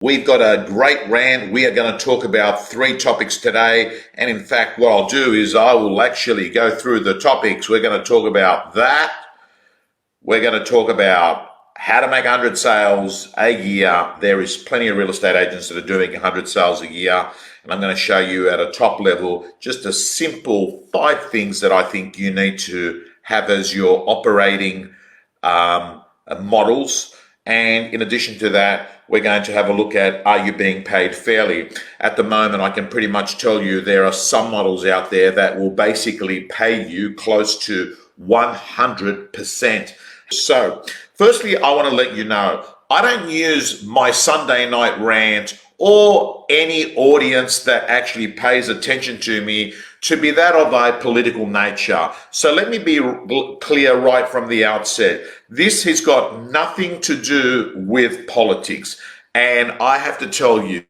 We've got a great rant. We are going to talk about 3 topics today. And in fact, what I'll do is I will actually go through the topics. We're going to talk about that. We're going to talk about how to make 100 sales a year. There is plenty of real estate agents that are doing 100 sales a year. And I'm going to show you at a top level just a simple 5 things that I think you need to have as your operating models. And in addition to that, we're going to have a look at, are you being paid fairly? At the moment, I can pretty much tell you there are some models out there that will basically pay you close to 100%. So firstly, I want to let you know, I don't use my Sunday night rant or any audience that actually pays attention to me to be that of a political nature. So let me be clear right from the outset. This has got nothing to do with politics. And I have to tell you,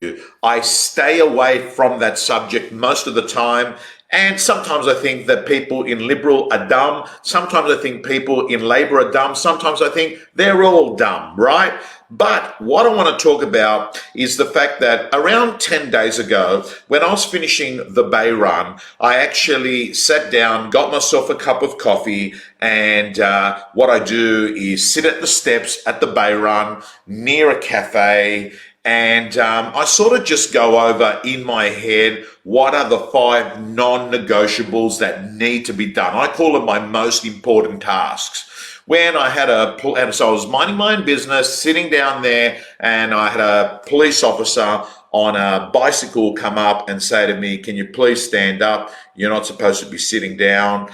I stay away from that subject most of the time. And sometimes I think that people in Liberal are dumb. Sometimes I think people in Labor are dumb. Sometimes I think they're all dumb, right? But what I want to talk about is the fact that around 10 days ago, when I was finishing the Bay Run, I actually sat down, got myself a cup of coffee, and what I do is sit at the steps at the Bay Run near a cafe, and I sort of just go over in my head what are the 5 non-negotiables that need to be done. I call them my most important tasks. When I had so I was minding my own business, sitting down there, and I had a police officer on a bicycle come up and say to me, "Can you please stand up? You're not supposed to be sitting down.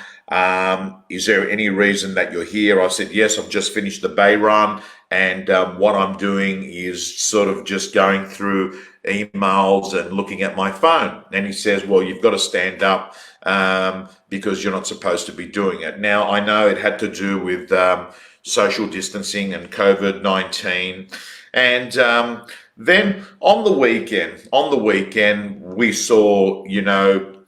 Is there any reason that you're here?" I said, "Yes, I've just finished the Bay Run, and what I'm doing is sort of just going through emails and looking at my phone." And he says, "Well, you've got to stand up because you're not supposed to be doing it." Now, I know it had to do with social distancing and COVID-19. And then on the weekend, we saw,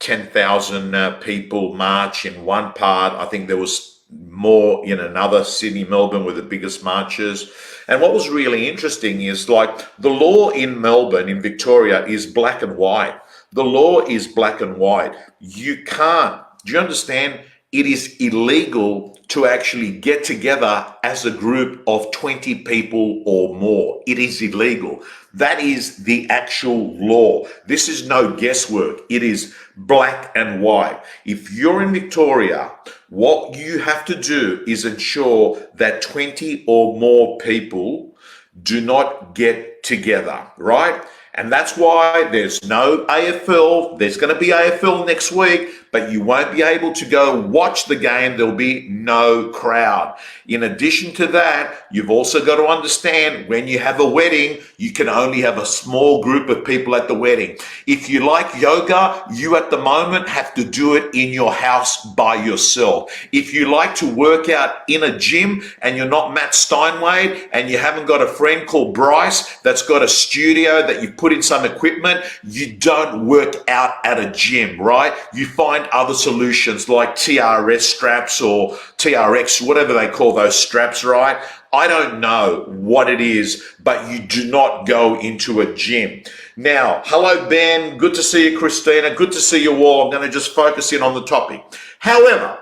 10,000 people march in one part. I think there was more in another. Sydney, Melbourne were the biggest marches. And what was really interesting is, like, the law in Melbourne, in Victoria, is black and white. The law is black and white. You can't, do you understand? It is illegal to actually get together as a group of 20 people or more. It is illegal. That is the actual law. This is no guesswork. It is black and white. If you're in Victoria, what you have to do is ensure that 20 or more people do not get together, right? And that's why there's no AFL. There's going to be AFL next week, but you won't be able to go watch the game. There'll be no crowd. In addition to that, you've also got to understand, when you have a wedding, you can only have a small group of people at the wedding. If you like yoga, you at the moment have to do it in your house by yourself. If you like to work out in a gym and you're not Matt Steinway and you haven't got a friend called Bryce that's got a studio that you put in some equipment, you don't work out at a gym, right? You find other solutions like TRS straps or TRX, whatever they call those straps, right? I don't know what it is, but you do not go into a gym. Now, hello, Ben. Good to see you, Christina. Good to see you all. I'm going to just focus in on the topic. However,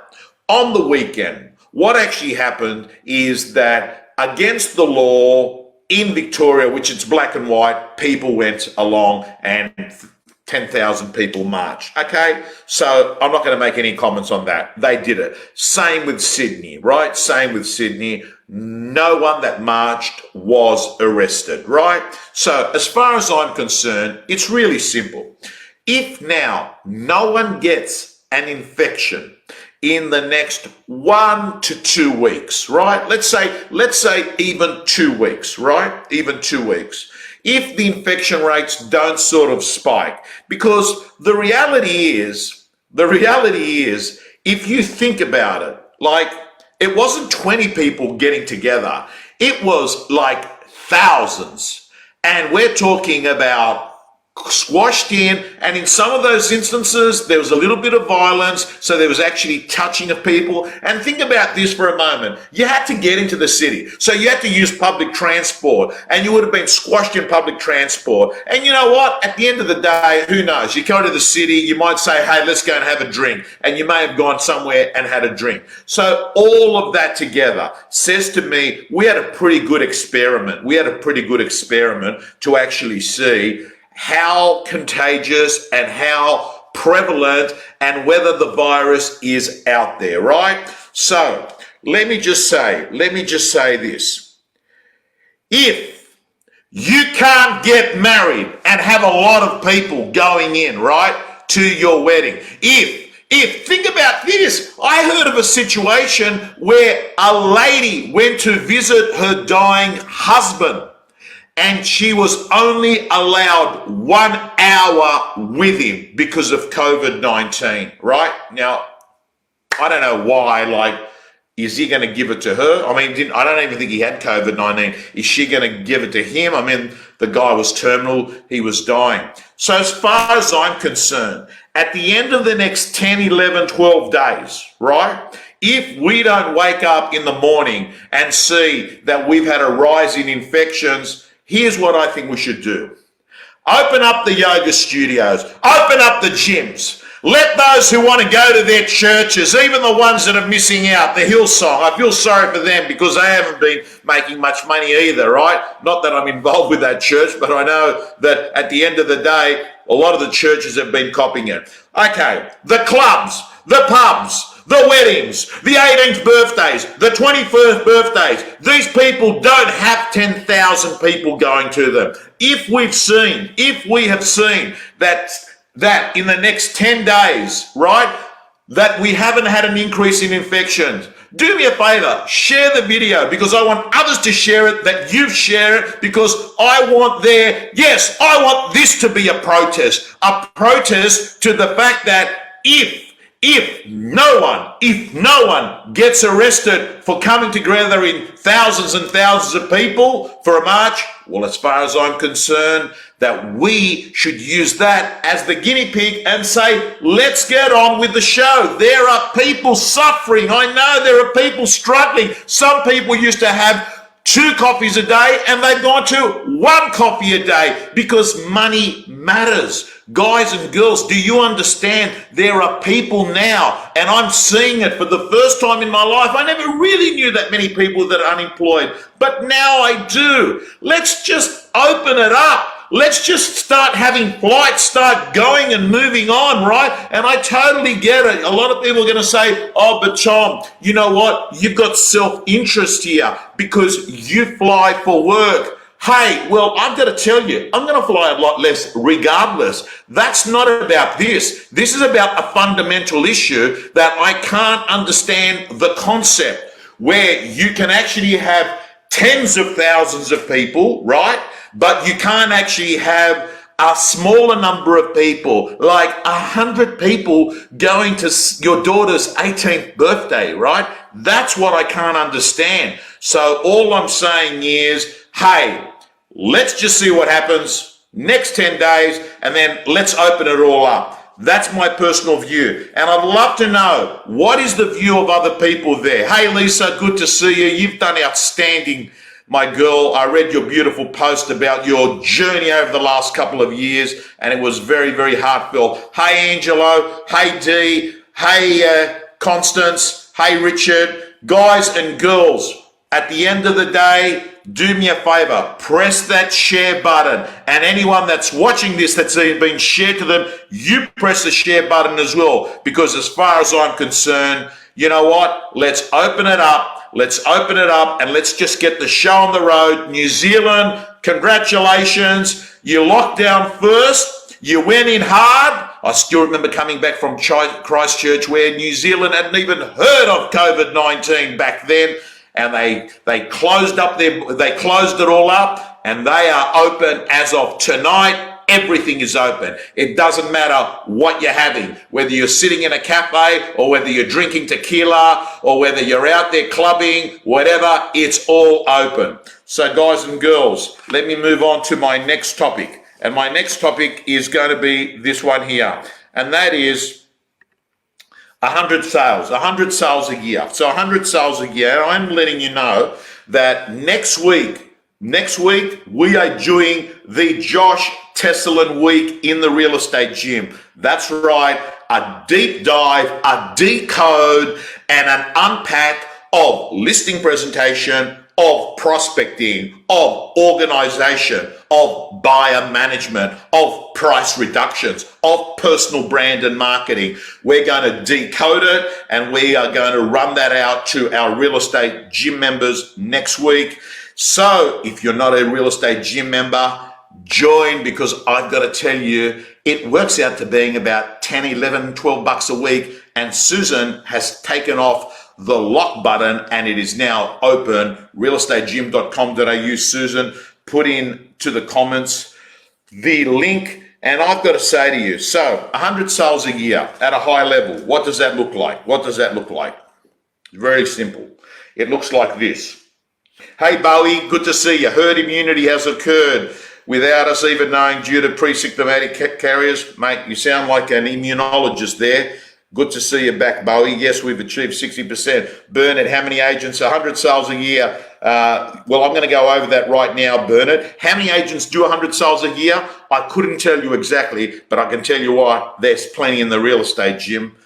on the weekend, what actually happened is that against the law in Victoria, which it's black and white, people went along and 10,000 people marched. Okay, so I'm not going to make any comments on that. They did it. Same with Sydney, right? Same with Sydney. No one that marched was arrested, right? So as far as I'm concerned, it's really simple. If now no one gets an infection in the next 1 to 2 weeks, right? Let's say even 2 weeks, right? Even 2 weeks. If the infection rates don't sort of spike, because the reality is, if you think about it, like, it wasn't 20 people getting together. It was like thousands. And we're talking about squashed in, and in some of those instances there was a little bit of violence, so there was actually touching of people. And think about this for a moment. You had to get into the city, so you had to use public transport, and you would have been squashed in public transport. And you know what, at the end of the day, who knows, you go to the city, you might say, hey, let's go and have a drink, and you may have gone somewhere and had a drink. So all of that together says to me, we had a pretty good experiment to actually see how contagious and how prevalent and whether the virus is out there, right? So let me just say this. If you can't get married and have a lot of people going in, right, to your wedding, if think about this, I heard of a situation where a lady went to visit her dying husband, and she was only allowed 1 hour with him because of COVID-19, right? Now, I don't know why, like, is he going to give it to her? I mean, I don't even think he had COVID-19. Is she going to give it to him? I mean, the guy was terminal, he was dying. So as far as I'm concerned, at the end of the next 10, 11, 12 days, right? If we don't wake up in the morning and see that we've had a rise in infections, here's what I think we should do. Open up the yoga studios, open up the gyms. Let those who want to go to their churches, even the ones that are missing out, the Hillsong, I feel sorry for them because they haven't been making much money either, right? Not that I'm involved with that church, but I know that at the end of the day, a lot of the churches have been copying it. Okay, the clubs, the pubs, the weddings, the 18th birthdays, the 21st birthdays, these people don't have 10,000 people going to them. If we have seen that in the next 10 days, right, that we haven't had an increase in infections, do me a favor, share the video, because I want others to share it, that you share it, because I want this to be a protest to the fact that if no one gets arrested for coming together in thousands and thousands of people for a march, well, as far as I'm concerned, that we should use that as the guinea pig and say, let's get on with the show. There are people suffering. I know there are people struggling. Some people used to have 2 coffees a day and they've gone to 1 coffee a day because money matters. Guys and girls, do you understand? There are people now, and I'm seeing it for the first time in my life. I never really knew that many people that are unemployed, but now I do. Let's just open it up. Let's just start having flights, start going and moving on, right? And I totally get it. A lot of people are going to say, oh, but Tom, you know what? You've got self-interest here because you fly for work. Hey, well, I've got to tell you, I'm going to fly a lot less regardless. That's not about this. This is about a fundamental issue that I can't understand the concept where you can actually have tens of thousands of people, right? But you can't actually have a smaller number of people, like 100 people going to your daughter's 18th birthday, right? That's what I can't understand. So all I'm saying is, hey, let's just see what happens next 10 days and then let's open it all up. That's my personal view. And I'd love to know, what is the view of other people there? Hey, Lisa, good to see you. You've done outstanding, my girl. I read your beautiful post about your journey over the last couple of years, and it was very, very heartfelt. Hey, Angelo. Hey, Dee. Hey, Constance. Hey, Richard. Guys and girls, at the end of the day, do me a favor, press that share button. And anyone that's watching this that's been shared to them, you press the share button as well. Because as far as I'm concerned, you know what? Let's open it up. Let's open it up and let's just get the show on the road. New Zealand, congratulations. You locked down first. You went in hard. I still remember coming back from Christchurch where New Zealand hadn't even heard of COVID-19 back then. And they closed it all up, and they are open as of tonight. Everything is open. It doesn't matter what you're having, whether you're sitting in a cafe or whether you're drinking tequila or whether you're out there clubbing, whatever, it's all open. So guys and girls, let me move on to my next topic. And my next topic is going to be this one here, and that is 100 sales, 100 sales a year. So 100 sales a year. I'm letting you know that next week we are doing the Josh Tesselin week in the real estate gym. That's right, a deep dive, a decode, and an unpack of listing presentation, of prospecting, of organization, of buyer management, of price reductions, of personal brand and marketing. We're going to decode it, and we are going to run that out to our real estate gym members next week. So if you're not a real estate gym member, join, because I've got to tell you, it works out to being about 10, 11, 12 bucks a week. And Susan has taken off the lock button, and it is now open. Realestategym.com.au. Susan, put in to the comments the link. And I've got to say to you, so 100 sales a year at a high level, what does that look like? What does that look like? Very simple. It looks like this. Hey Bowie, good to see you. Herd immunity has occurred without us even knowing due to pre-symptomatic carriers. Mate, you sound like an immunologist there. Good to see you back, Bowie. Yes, we've achieved 60%. Bernard, how many agents? 100 sales a year. Well, I'm going to go over that right now, Bernard. How many agents do 100 sales a year? I couldn't tell you exactly, but I can tell you why. There's plenty in the real estate gym.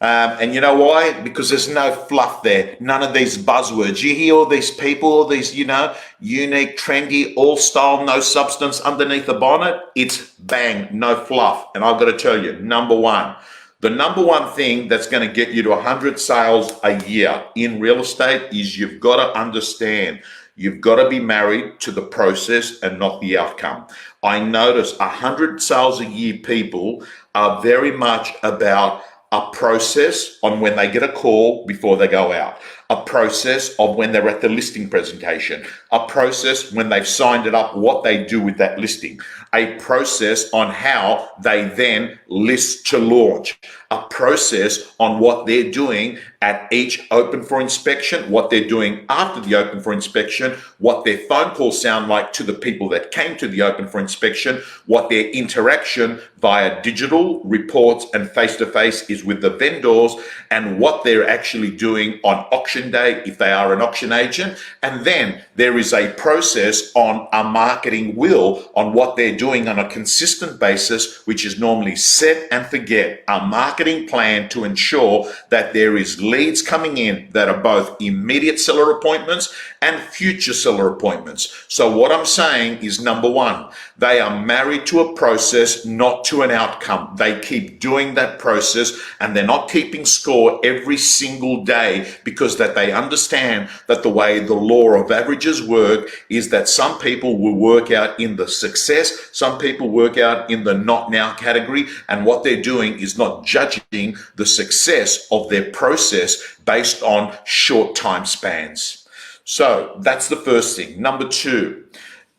And you know why? Because there's no fluff there. None of these buzzwords. You hear all these people, all these, unique, trendy, all style, no substance underneath the bonnet. It's bang, no fluff. And I've got to tell you, the number one thing that's going to get you to 100 sales a year in real estate is you've got to understand, you've got to be married to the process and not the outcome. I notice 100 sales a year people are very much about a process on when they get a call before they go out, a process of when they're at the listing presentation, a process when they've signed it up, what they do with that listing, a process on how they then list to launch, a process on what they're doing at each open for inspection, what they're doing after the open for inspection, what their phone calls sound like to the people that came to the open for inspection, what their interaction via digital reports and face-to-face is with the vendors, and what they're actually doing on auction day if they are an auction agent. And then there is a process on a marketing wheel on what they're doing on a consistent basis, which is normally set and forget, a marketing plan to ensure that there is leads coming in that are both immediate seller appointments and future seller appointments. So what I'm saying is, number one, they are married to a process, not to an outcome. They keep doing that process, and they're not keeping score every single day, because that they understand that the way the law of averages work is that some people will work out in the success, some people work out in the not now category, and what they're doing is not judging the success of their process based on short time spans. So that's the first thing. Number two,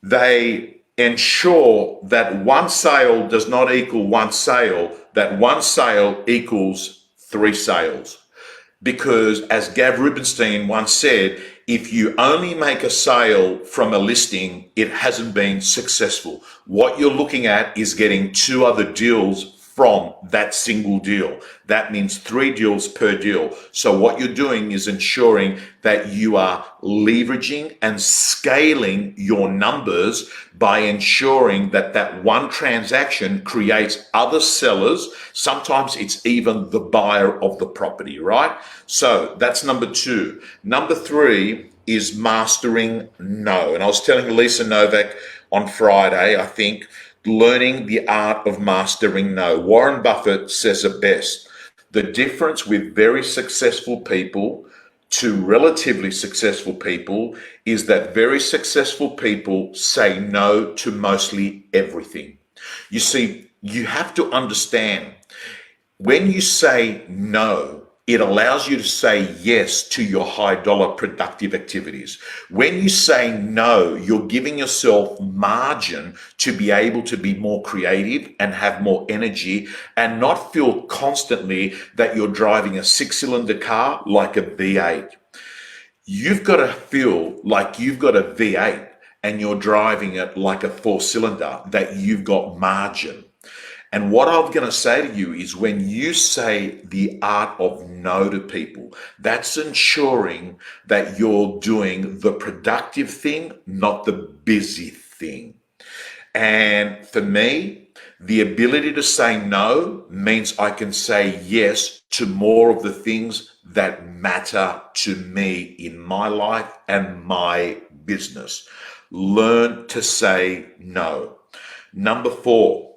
they ensure that one sale does not equal one sale, that one sale equals three sales. Because as Gav Rubenstein once said, if you only make a sale from a listing, it hasn't been successful. What you're looking at is getting two other deals from that single deal. That means 3 deals per deal. So what you're doing is ensuring that you are leveraging and scaling your numbers by ensuring that that one transaction creates other sellers. Sometimes it's even the buyer of the property, right? So that's number two. Number three is mastering no. And I was telling Lisa Novak on Friday, I think, learning the art of mastering no. Warren Buffett says it best. The difference with very successful people to relatively successful people is that very successful people say no to mostly everything. You see, you have to understand, when you say no, it allows you to say yes to your high dollar productive activities. When you say no, you're giving yourself margin to be able to be more creative and have more energy and not feel constantly that you're driving a 6-cylinder car like a V8. You've got to feel like you've got a V8 and you're driving it like a four-cylinder, that you've got margin. And what I'm going to say to you is, when you say the art of no to people, that's ensuring that you're doing the productive thing, not the busy thing. And for me, the ability to say no means I can say yes to more of the things that matter to me in my life and my business. Learn to say no. Number 4,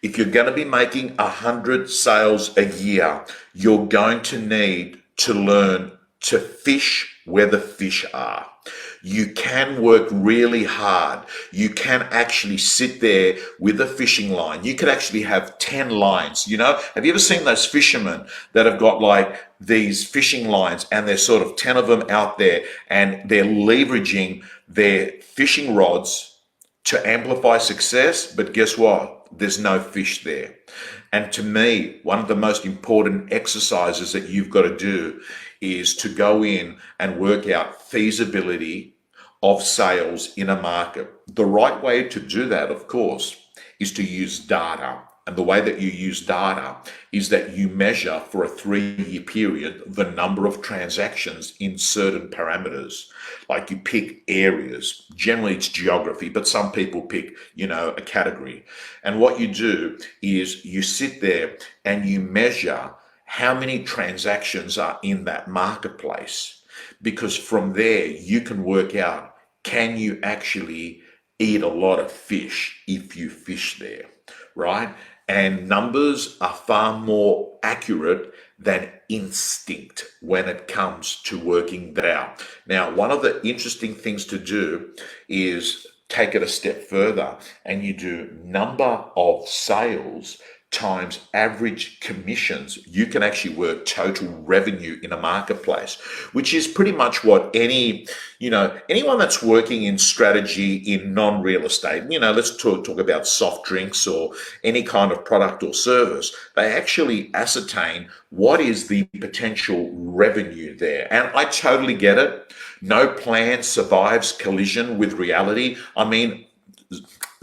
if you're going to be making 100 sales a year, you're going to need to learn to fish where the fish are. You can work really hard. You can actually sit there with a fishing line. You could actually have 10 lines. Have you ever seen those fishermen that have got like these fishing lines, and there's sort of 10 of them out there, and they're leveraging their fishing rods to amplify success? But guess what? There's no fish there. And to me, one of the most important exercises that you've got to do is to go in and work out feasibility of sales in a market. The right way to do that, of course, is to use data. And the way that you use data is that you measure for a 3-year period the number of transactions in certain parameters. Like, you pick areas. Generally it's geography, but some people pick, a category. And what you do is you sit there and you measure how many transactions are in that marketplace. Because from there you can work out, can you actually eat a lot of fish if you fish there, right? And numbers are far more accurate than instinct when it comes to working that out. Now, one of the interesting things to do is take it a step further, and you do number of sales times average commissions. You can actually work total revenue in a marketplace, which is pretty much what anyone that's working in strategy in non-real estate, let's talk about soft drinks or any kind of product or service, they actually ascertain what is the potential revenue there. And I totally get it. No plan survives collision with reality. I mean,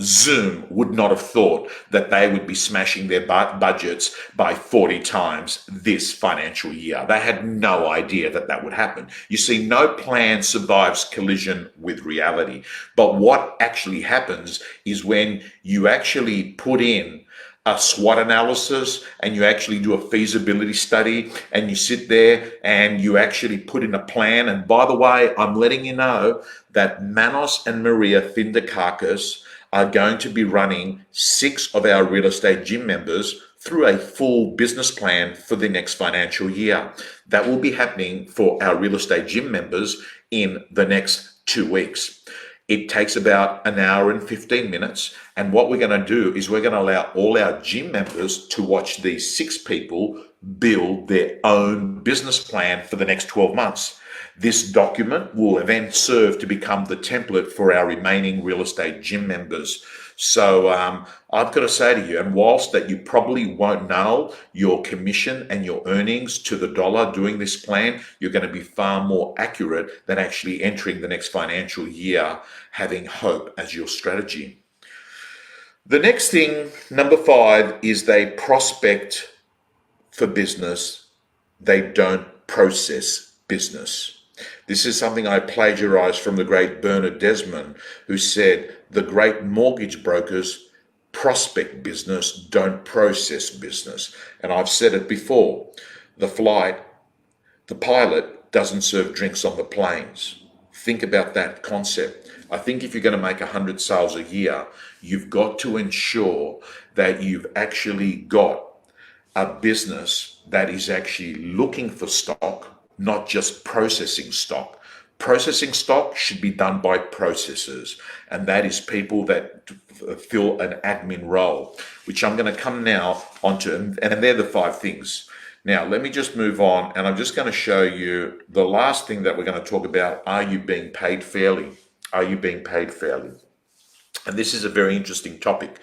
Zoom would not have thought that they would be smashing their budgets by 40 times this financial year. They had no idea that that would happen. You see, no plan survives collision with reality. But what actually happens is when you actually put in a SWOT analysis and you actually do a feasibility study and you sit there and you actually put in a plan. And by the way, I'm letting you know that Manos and Maria Findakakis are going to be running 6 of our real estate gym members through a full business plan for the next financial year. That will be happening for our real estate gym members in the next 2 weeks. It takes about an hour and 15 minutes. And what we're going to do is we're going to allow all our gym members to watch these 6 people build their own business plan for the next 12 months. This document will then serve to become the template for our remaining real estate gym members. So I've got to say to you, and whilst that you probably won't know your commission and your earnings to the dollar doing this plan, you're going to be far more accurate than actually entering the next financial year having hope as your strategy. The next thing, number 5, is they prospect for business. They don't process business. This is something I plagiarized from the great Bernard Desmond, who said, the great mortgage brokers prospect business, don't process business. And I've said it before, the pilot doesn't serve drinks on the planes. Think about that concept. I think if you're going to make 100 sales a year, you've got to ensure that you've actually got a business that is actually looking for stock, not just processing stock. Processing stock should be done by processors, and that is people that fill an admin role, which I'm going to come now onto, and they're the 5 things. Now, let me just move on, and I'm just going to show you the last thing that we're going to talk about. Are you being paid fairly? Are you being paid fairly? And this is a very interesting topic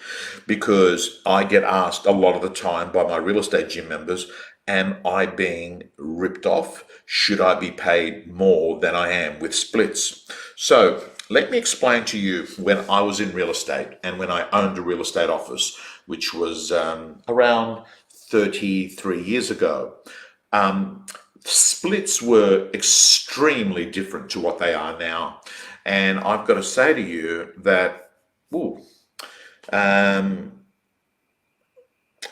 because I get asked a lot of the time by my real estate gym members, am I being ripped off? Should I be paid more than I am with splits? So Let me explain to you when I was in real estate and when I owned a real estate office, which was around 33 years ago. Um, Splits were extremely different to what they are now. And I've got to say to you that, ooh, um,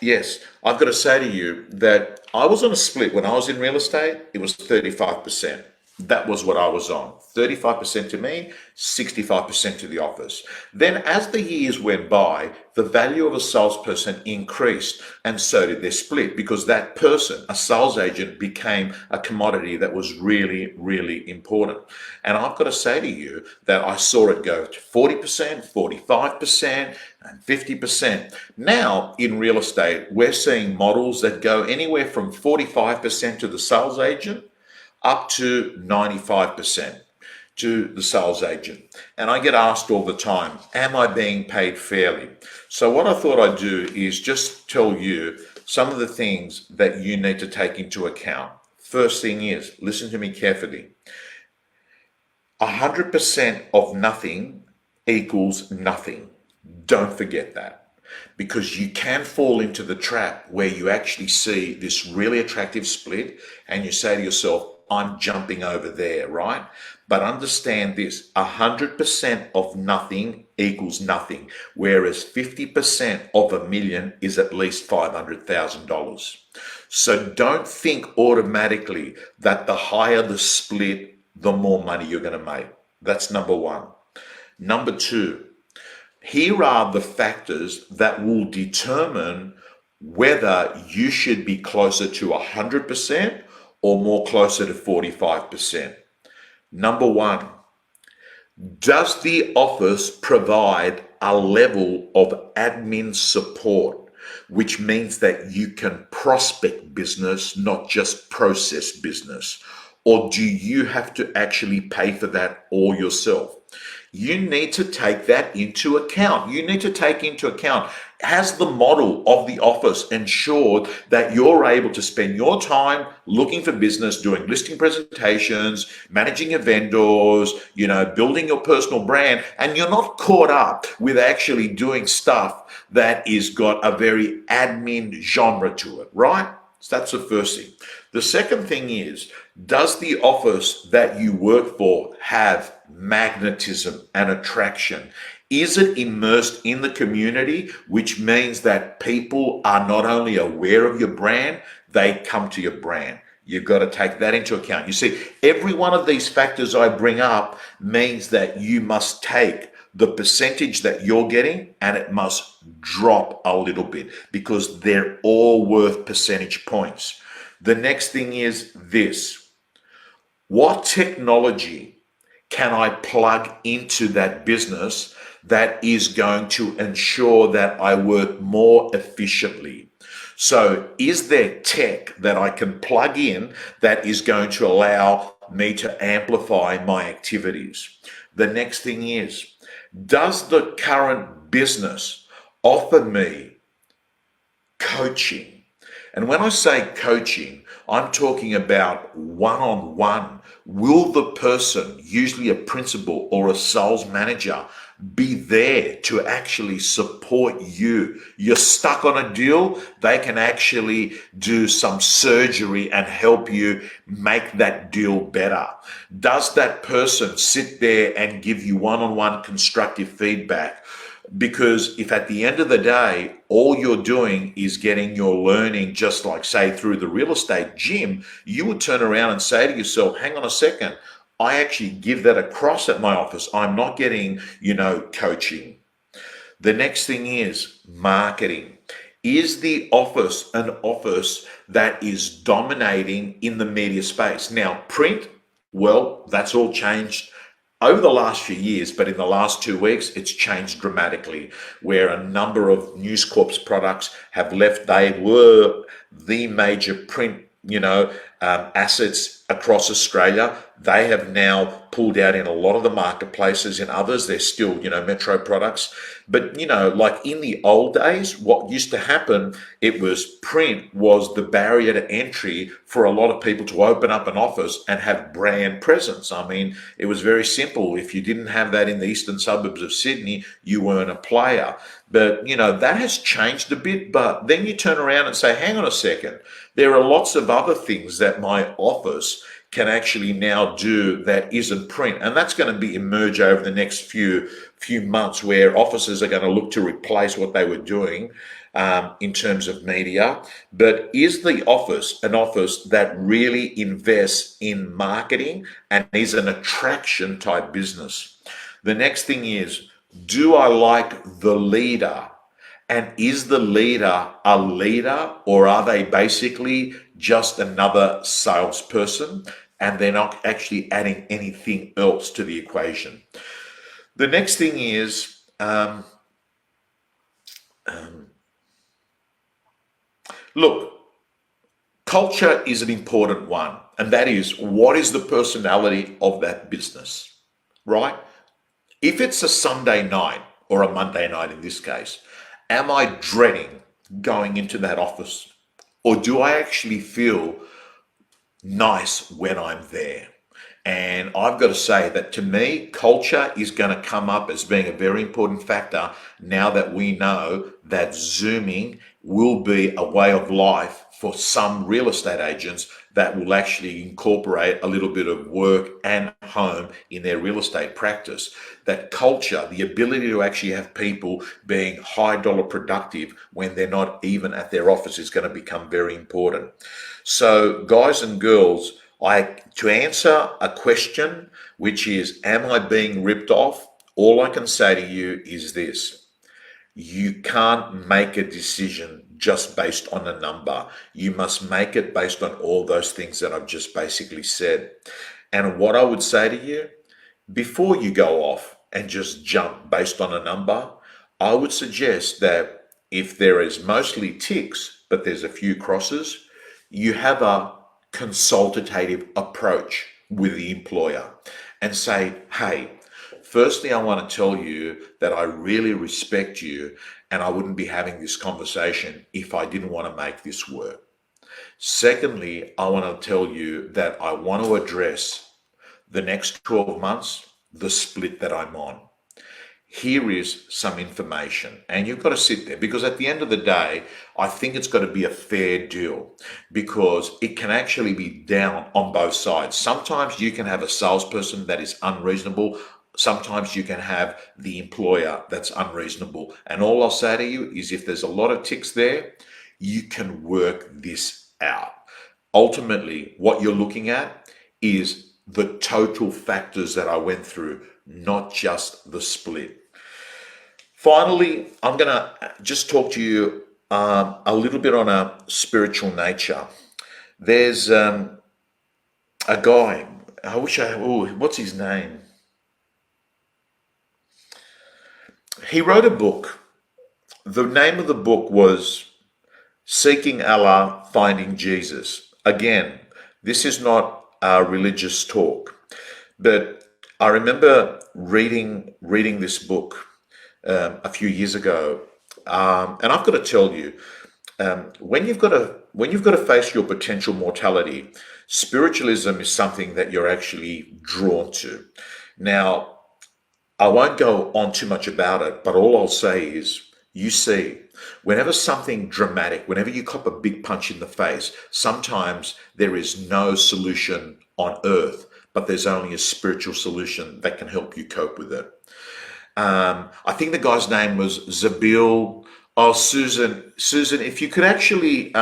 yes, I've got to say to you that I was on a split when I was in real estate. It was 35%. That was what I was on. 35% to me, 65% to the office. Then, as the years went by, the value of a salesperson increased, and so did their split, because that person, a sales agent, became a commodity that was really, really important. And I've got to say to you that I saw it go to 40%, 45%, and 50%. Now, in real estate, we're seeing models that go anywhere from 45% to the sales agent up to 95% to the sales agent. And I get asked all the time, am I being paid fairly? So what I thought I'd do is just tell you some of the things that you need to take into account. First thing is, listen to me carefully. 100% of nothing equals nothing. Don't forget that, because you can fall into the trap where you actually see this really attractive split and you say to yourself, I'm jumping over there, right? But understand this, 100% of nothing equals nothing, whereas 50% of a million is at least $500,000. So don't think automatically that the higher the split, the more money you're going to make. That's number one. Number two, here are the factors that will determine whether you should be closer to 100% or more closer to 45%. Number one, does the office provide a level of admin support, which means that you can prospect business, not just process business? Or do you have to actually pay for that all yourself? You need to take that into account. You need to take into account, has the model of the office ensured that you're able to spend your time looking for business, doing listing presentations, managing your vendors, building your personal brand, and you're not caught up with actually doing stuff that is got a very admin genre to it, right? So that's the first thing. The second thing is, does the office that you work for have magnetism and attraction? Is it immersed in the community, which means that people are not only aware of your brand, they come to your brand? You've got to take that into account. You see, every one of these factors I bring up means that you must take the percentage that you're getting and it must drop a little bit, because they're all worth percentage points. The next thing is this: what technology can I plug into that business that is going to ensure that I work more efficiently? So is there tech that I can plug in that is going to allow me to amplify my activities? The next thing is, does the current business offer me coaching? And when I say coaching, I'm talking about one-on-one. Will the person, usually a principal or a sales manager, be there to actually support you? You're stuck on a deal, they can actually do some surgery and help you make that deal better. Does that person sit there and give you one-on-one constructive feedback? Because if at the end of the day, all you're doing is getting your learning, just like, say, through the real estate gym, you would turn around and say to yourself, hang on a second, I actually give that across at my office. I'm not getting, coaching. The next thing is marketing. Is the office an office that is dominating in the media space? Now, print, well, that's all changed over the last few years, but in the last 2 weeks, it's changed dramatically, where a number of News Corp's products have left. They were the major print, assets across Australia. They have now pulled out in a lot of the marketplaces. In others, they're still, Metro products. But, like in the old days, what used to happen, it was print was the barrier to entry for a lot of people to open up an office and have brand presence. I mean, it was very simple. If you didn't have that in the eastern suburbs of Sydney, you weren't a player. But, that has changed a bit. But then you turn around and say, hang on a second, there are lots of other things that my office can actually now do that isn't print. And that's going to be emerge over the next few months, where offices are going to look to replace what they were doing in terms of media. But is the office an office that really invests in marketing and is an attraction type business? The next thing is, do I like the leader? And is the leader a leader, or are they basically just another salesperson and they're not actually adding anything else to the equation? The next thing is, look, culture is an important one, and that is, what is the personality of that business, right? If it's a Sunday night or a Monday night in this case, am I dreading going into that office, or do I actually feel nice when I'm there? And I've got to say that to me, culture is going to come up as being a very important factor now that we know that Zooming will be a way of life for some real estate agents that will actually incorporate a little bit of work and home in their real estate practice. That culture, the ability to actually have people being high dollar productive when they're not even at their office, is going to become very important. So guys and girls, to answer a question, which is, am I being ripped off? All I can say to you is this: you can't make a decision just based on a number. You must make it based on all those things that I've just basically said. And what I would say to you, before you go off and just jump based on a number, I would suggest that if there is mostly ticks, but there's a few crosses, you have a consultative approach with the employer and say, hey, firstly, I want to tell you that I really respect you, and I wouldn't be having this conversation if I didn't want to make this work. Secondly, I want to tell you that I want to address the next 12 months, the split that I'm on. Here is some information, and you've got to sit there, because at the end of the day, I think it's got to be a fair deal, because it can actually be down on both sides. Sometimes you can have a salesperson that is unreasonable. Sometimes you can have the employer that's unreasonable. And all I'll say to you is, if there's a lot of ticks there, you can work this out. Ultimately, what you're looking at is the total factors that I went through, not just the split. Finally, I'm going to just talk to you a little bit on a spiritual nature. There's a guy, what's his name? He wrote a book. The name of the book was Seeking Allah, Finding Jesus. Again, this is not a religious talk, but I remember reading this book a few years ago, and I've got to tell you, when you've got to face your potential mortality, spiritualism is something that you're actually drawn to. Now, I won't go on too much about it, but all I'll say is, you see, whenever something dramatic, whenever you cop a big punch in the face, sometimes there is no solution on earth, but there's only a spiritual solution that can help you cope with it. I think the guy's name was Nabeel. Oh, Susan, if you could actually,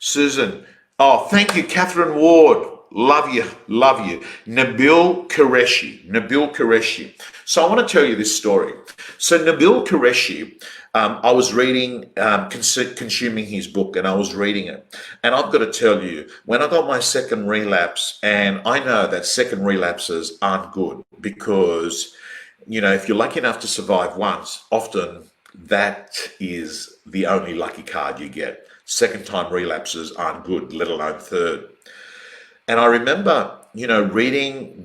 Susan. Oh, thank you, Catherine Ward. Love you. Nabeel Qureshi. So I want to tell you this story. So Nabeel Qureshi, I was reading, consuming his book, and I was reading it. And I've got to tell you, when I got my second relapse, and I know that second relapses aren't good, because, if you're lucky enough to survive once, often that is the only lucky card you get. Second time relapses aren't good, let alone third. And I remember, reading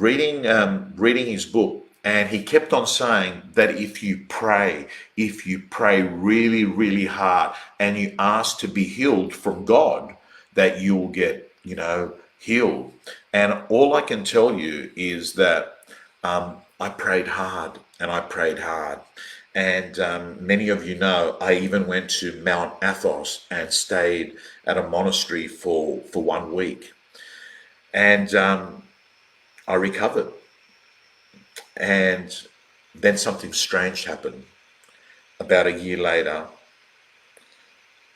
his book, and he kept on saying that if you pray really, really hard, and you ask to be healed from God, that you will get, healed. And all I can tell you is that I prayed hard, and I prayed hard. And many of you know, I even went to Mount Athos and stayed at a monastery for 1 week. And I recovered. And then something strange happened. About a year later,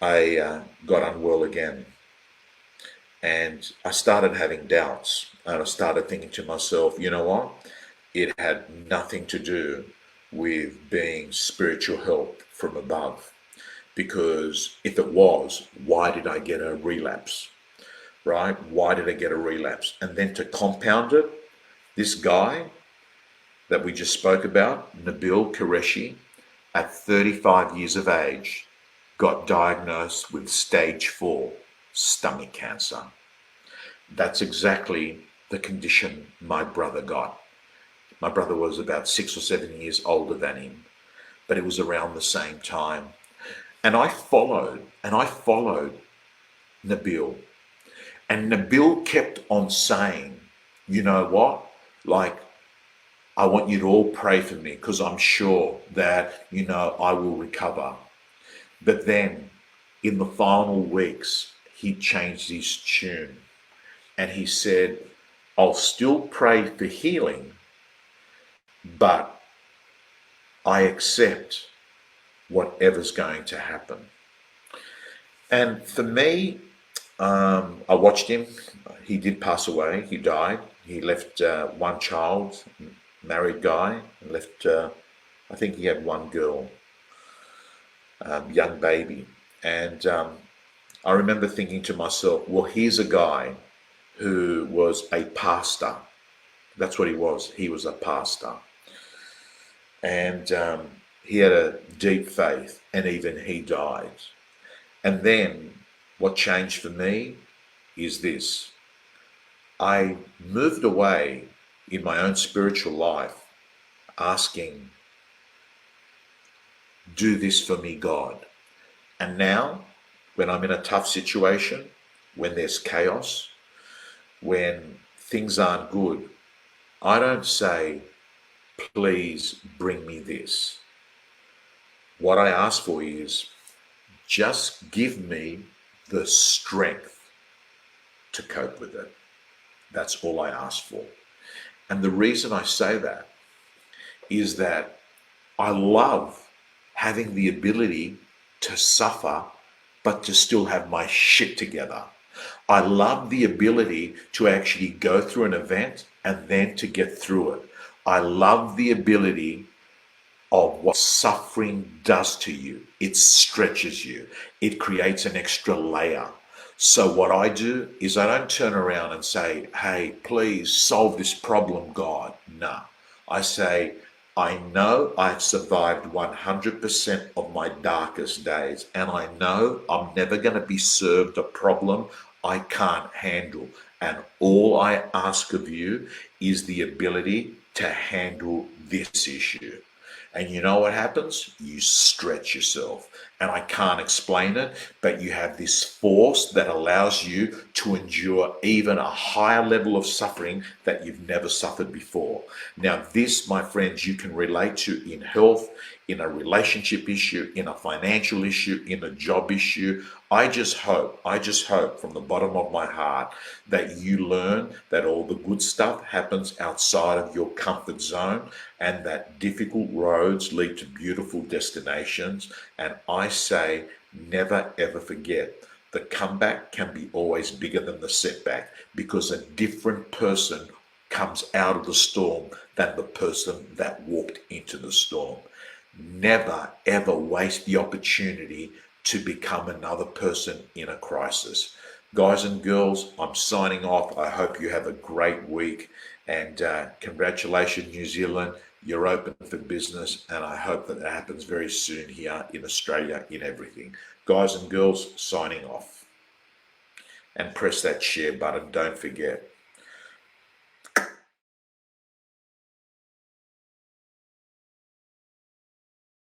I got unwell again. And I started having doubts. And I started thinking to myself, you know what? It had nothing to do with being spiritual help from above. Because if it was, why did I get a relapse? Right? Why did I get a relapse? And then to compound it, this guy that we just spoke about, Nabeel Qureshi, at 35 years of age, got diagnosed with stage 4 stomach cancer. That's exactly the condition my brother got. My brother was about 6 or 7 years older than him, but it was around the same time. And I followed Nabeel. And Nabeel kept on saying, you know what? Like, I want you to all pray for me because I'm sure that, I will recover. But then in the final weeks, he changed his tune and he said, I'll still pray for healing, but I accept whatever's going to happen. And for me, I watched him. He did pass away. He died. He left one child, married guy, and left, I think he had one girl, young baby. And I remember thinking to myself, well, here's a guy who was a pastor. That's what he was. He was a pastor. And he had a deep faith, and even he died. And then what changed for me is this. I moved away in my own spiritual life asking, do this for me, God. And now, when I'm in a tough situation, when there's chaos, when things aren't good, I don't say, please bring me this. What I ask for is, just give me the strength to cope with it. That's all I ask for. And the reason I say that is that I love having the ability to suffer, but to still have my shit together. I love the ability to actually go through an event and then to get through it. I love the ability of what suffering does to you. It stretches you. It creates an extra layer. So what I do is I don't turn around and say, hey, please solve this problem, God. No. I say, I know I've survived 100% of my darkest days, and I know I'm never going to be served a problem I can't handle. And all I ask of you is the ability to handle this issue. And you know what happens? You stretch yourself. And I can't explain it, but you have this force that allows you to endure even a higher level of suffering that you've never suffered before. Now, this, my friends, you can relate to in health, in a relationship issue, in a financial issue, in a job issue. I just hope from the bottom of my heart that you learn that all the good stuff happens outside of your comfort zone and that difficult roads lead to beautiful destinations. And I say, never ever forget, the comeback can be always bigger than the setback because a different person comes out of the storm than the person that walked into the storm. Never ever waste the opportunity to become another person in a crisis. Guys and girls, I'm signing off. I hope you have a great week, and congratulations, New Zealand. You're open for business, and I hope that happens very soon here in Australia in everything. Guys and girls, signing off. And press that share button. Don't forget.